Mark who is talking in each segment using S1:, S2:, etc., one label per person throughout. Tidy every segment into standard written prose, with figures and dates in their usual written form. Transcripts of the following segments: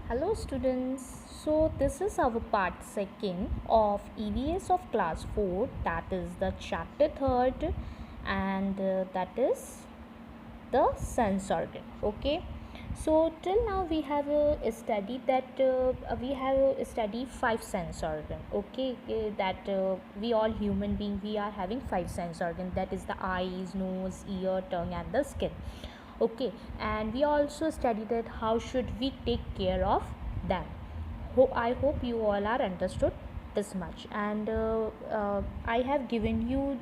S1: Hello students. So this is our part second of EVS of class 4, that is the chapter third, and that is the sense organ. Okay. So till now we have studied that we have studied five sense organ. Okay, that we all human being we are having five sense organ, that is the eyes, nose, ear, tongue and the skin. Okay, and we also studied that how should we take care of them. I hope you all are understood this much, and I have given you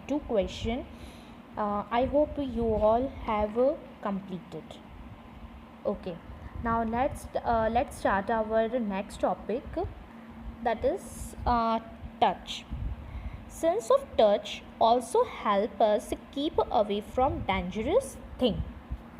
S1: two questions. I hope you all have completed. Okay, now let's start our next topic, that is touch. Sense of touch also help us keep away from dangerous thing.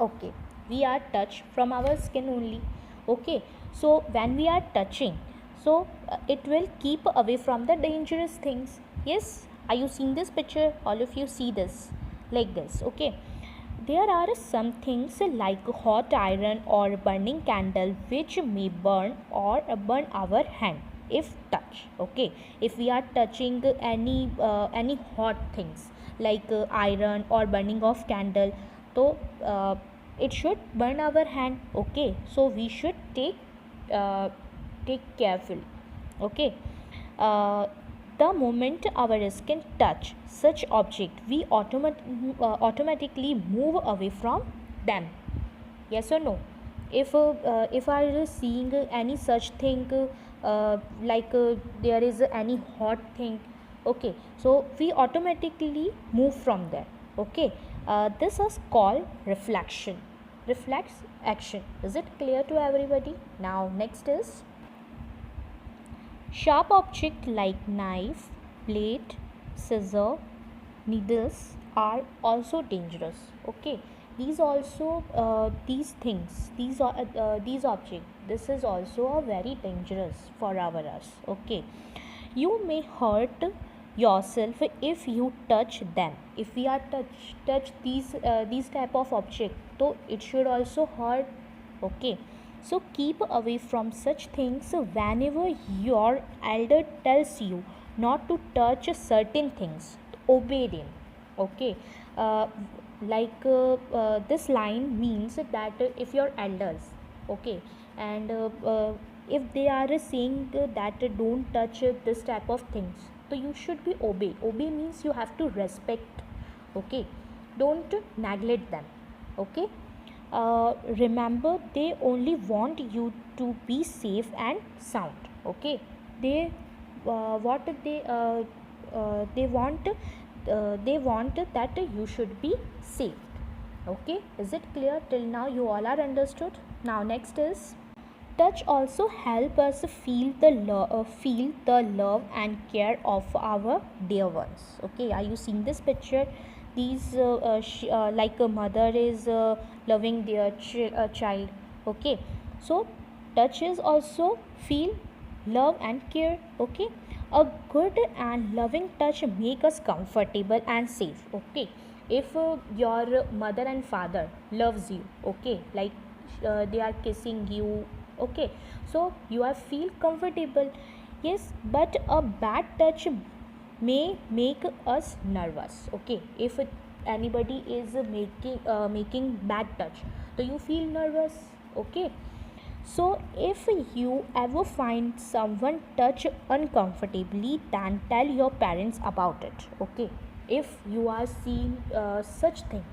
S1: Okay, we are touched from our skin only. Okay, so when we are touching, so it will keep away from the dangerous things. Yes, are you seeing this picture? All of you see this like this. Okay, there are some things like hot iron or burning candle which may burn or burn our hand if touch. Okay, if we are touching any hot things like iron or burning of candle, so it should burn our hand. Okay, so we should take careful. Okay, uh, the moment our skin touch such object, we automatically move away from them. Yes or no? If I is seeing any such thing, like there is any hot thing, okay, so we automatically move from there. Okay, this is called reflex action. Is it clear to everybody? Now next is sharp objects like knife, blade, scissor, needles are also dangerous. Okay, these also these things, these objects. This is also a very dangerous for our us. Okay, you may hurt yourself if you touch them. If we are touch these type of object, so it should also hurt. Okay, so keep away from such things whenever your elder tells you not to touch certain things. Obey them. Okay, uh, this line means that if your elders, okay, and if they are saying that don't touch this type of things, so you should be obey. Obey means you have to respect. Okay, don't neglect them. Okay, remember they only want you to be safe and sound. Okay, they what they want that you should be safe. Okay, is it clear till now? You all are understood. Now next is touch also help us feel the love and care of our dear ones. Okay, are you seeing this picture? These like a mother is loving their child. Okay, so touch is also feel love and care. Okay, a good and loving touch make us comfortable and safe. Okay, if your mother and father loves you, okay, like they are kissing you, okay, so you are feel comfortable. Yes, but a bad touch may make us nervous. Okay, if anybody is making bad touch, so you feel nervous. Okay, so if you ever find someone touch uncomfortably, then tell your parents about it. Okay, if you are seeing such thing.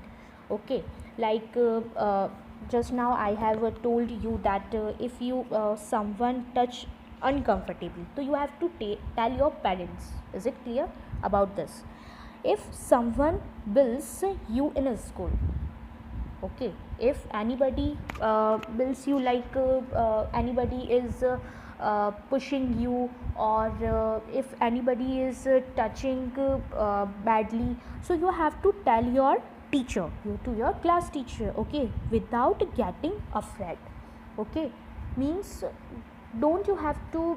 S1: Okay, like just now I have told you that if you someone touch uncomfortably, so you have to tell your parents. Is it clear about this? If someone bills you in a school, okay, if anybody bills you, like anybody is pushing you, or if anybody is touching badly, so you have to tell your teacher, to your class teacher. Okay, without getting afraid. Okay, means don't you have to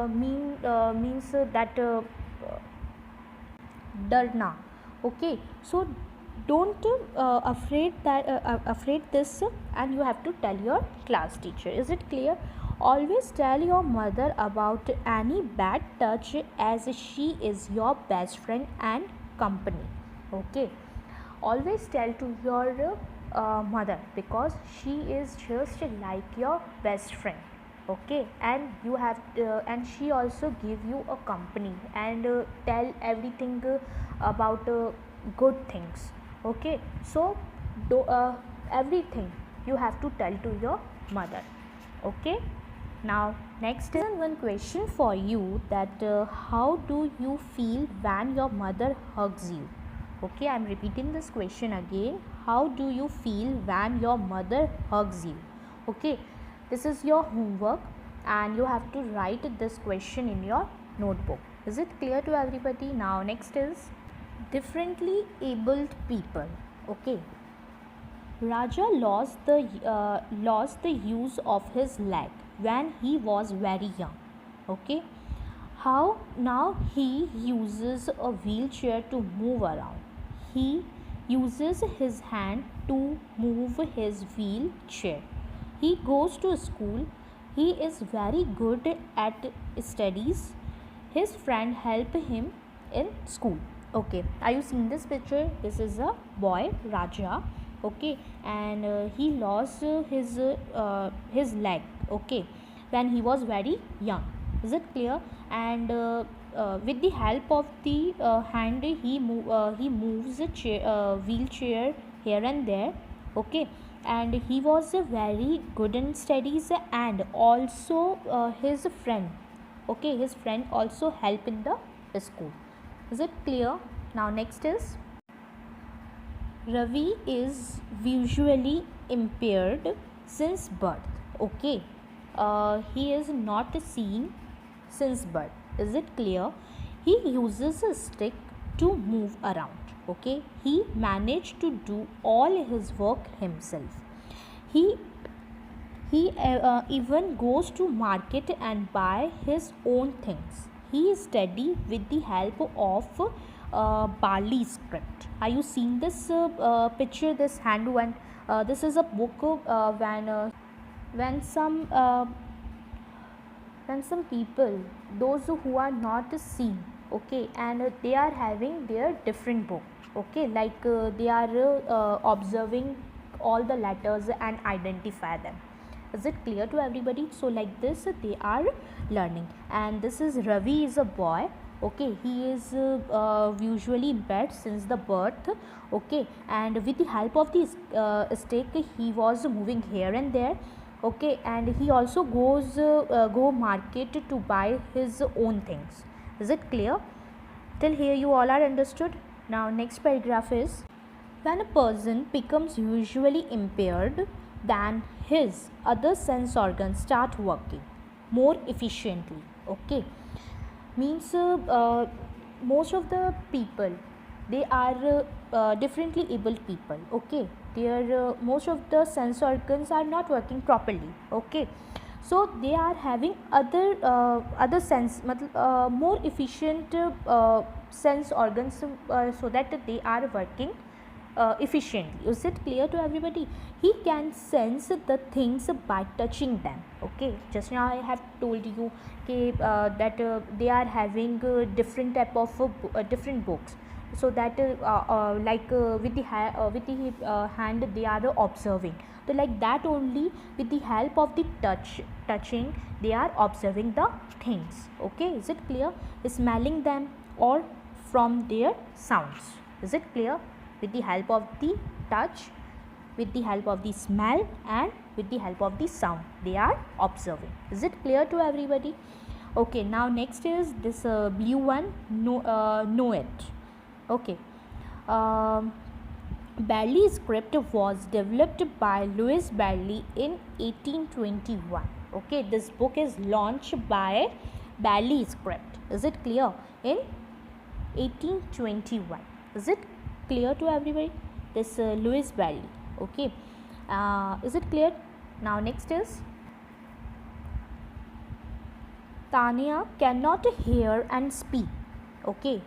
S1: means that darna. Okay, so don't afraid this, and you have to tell your class teacher. Is it clear? Always tell your mother about any bad touch, as she is your best friend and company. Okay, always tell to your mother, because she is just like your best friend. Okay, and you have and she also give you a company, and tell everything about good things. Okay, so do everything you have to tell to your mother. Okay, now next is one question for you, that how do you feel when your mother hugs you? Okay, I am repeating this question again. How do you feel when your mother hugs you? Okay, this is your homework, and you have to write this question in your notebook. Is it clear to everybody? Now next is differently abled people. Okay, Raja lost the use of his leg when he was very young. Okay, how now he uses a wheelchair to move around. He uses his hand to move his wheelchair. He goes to school. He is very good at studies. His friend help him in school. Okay, are you seeing this picture? This is a boy, Raja. Okay, and he lost his leg. Okay, when he was very young. Is it clear? And with the help of the hand, he moves a wheelchair here and there. Okay, and he was very good in studies, and also his friend, okay, his friend also help in the school. Is it clear? Now next is Ravi is visually impaired since birth. Okay, he is not seeing since birth. Is it clear? He uses a stick to move around. Okay, he managed to do all his work himself. He even goes to market and buy his own things. He study with the help of Bali script. Are you seeing this picture? This hand one. This is a book when some people, those who are not seen, okay, and they are having their different book. Okay, like they are observing all the letters and identify them. Is it clear to everybody? So like this they are learning. And this is Ravi is a boy. Okay, he is usually impaired since the birth. Okay, and with the help of this stick he was moving here and there. Okay, and he also go market to buy his own things. Is it clear? Till here you all are understood? Now next paragraph is, when a person becomes visually impaired, then his other sense organs start working more efficiently. Okay, means most of the people, they are differently abled people. Okay, their most of the sense organs are not working properly. Okay, so they are having other sense more efficient sense organs, so that they are working efficiently. Is it clear to everybody? He can sense the things by touching them. Okay, just now I have told you that they are having different type of different books, so that with the hand they are observing. So like that only, with the help of the touching they are observing the things. Okay, is it clear? Smelling them or from their sounds. Is it clear? With the help of the touch, with the help of the smell, and with the help of the sound they are observing. Is it clear to everybody? Okay, now next is this blue one. Know it. Okay, Barley script was developed by Louis Barley in 1821. Okay, this book is launched by Barley script. Is it clear? In 1821. Is it clear to everybody? This Louis Barley. Okay, is it clear? Now next is, Tanya cannot hear and speak. Okay,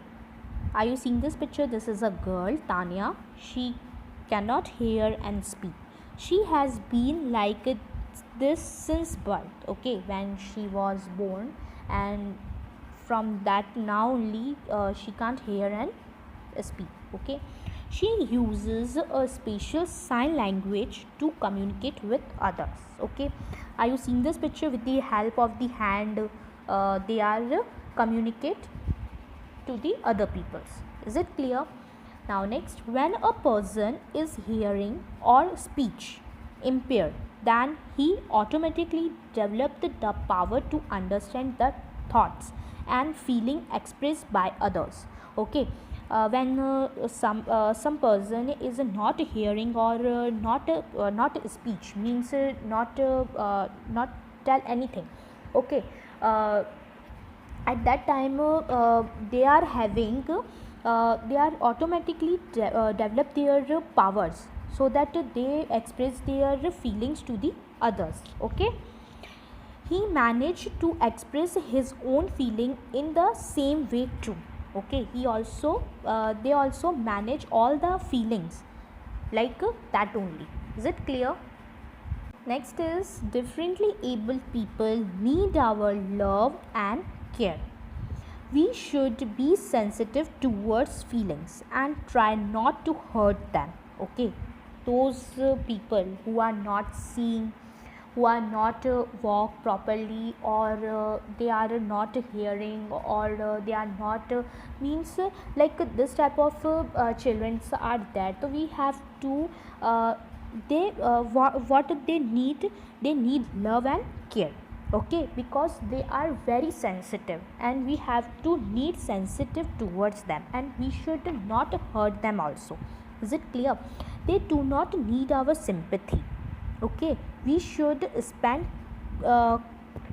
S1: Are you seeing this picture? This is a girl, Tanya. She cannot hear and speak. She has been like this since birth, okay, when she was born, and from that now only she can't hear and speak, okay. She uses a special sign language to communicate with others, okay. Are you seeing this picture? With the help of the hand they are communicate to the other peoples. Is it clear? Now next, when a person is hearing or speech impaired, then he automatically developed the power to understand the thoughts and feeling expressed by others, okay. When some person is not hearing or not speech, means not tell anything, okay. uh, at that time they are having they are automatically develop their powers, so that they express their feelings to the others, okay. He managed to express his own feeling in the same way too, okay. He also they also manage all the feelings like that only. Is it clear? Next is, differently able people need our love and care. We should be sensitive towards feelings and try not to hurt them, okay. Those people who are not seeing, who are not walk properly, or they are not hearing, or they are not means like this type of children are there. So we have to they what they need love and care, okay, because they are very sensitive and we have to need sensitive towards them, and we should not hurt them also. Is it clear? They do not need our sympathy, okay. We should spend uh,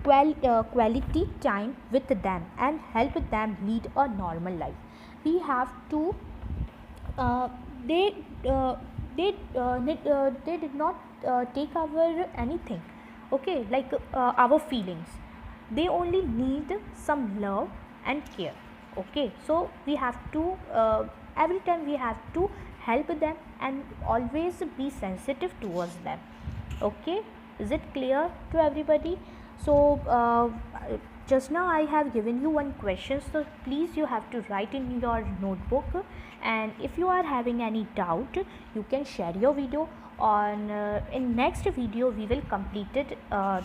S1: quality time with them and help them lead a normal life. We have to uh, they uh, they did not take our anything, okay, like our feelings. They only need some love and care, okay. So we have to every time we have to help them and always be sensitive towards them, okay. Is it clear to everybody? So just now I have given you one question, so please you have to write in your notebook, and if you are having any doubt, you can share your video on in next video we will complete it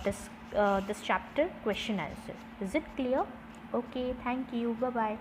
S1: this chapter question answer. Is it clear? Okay, thank you, bye bye.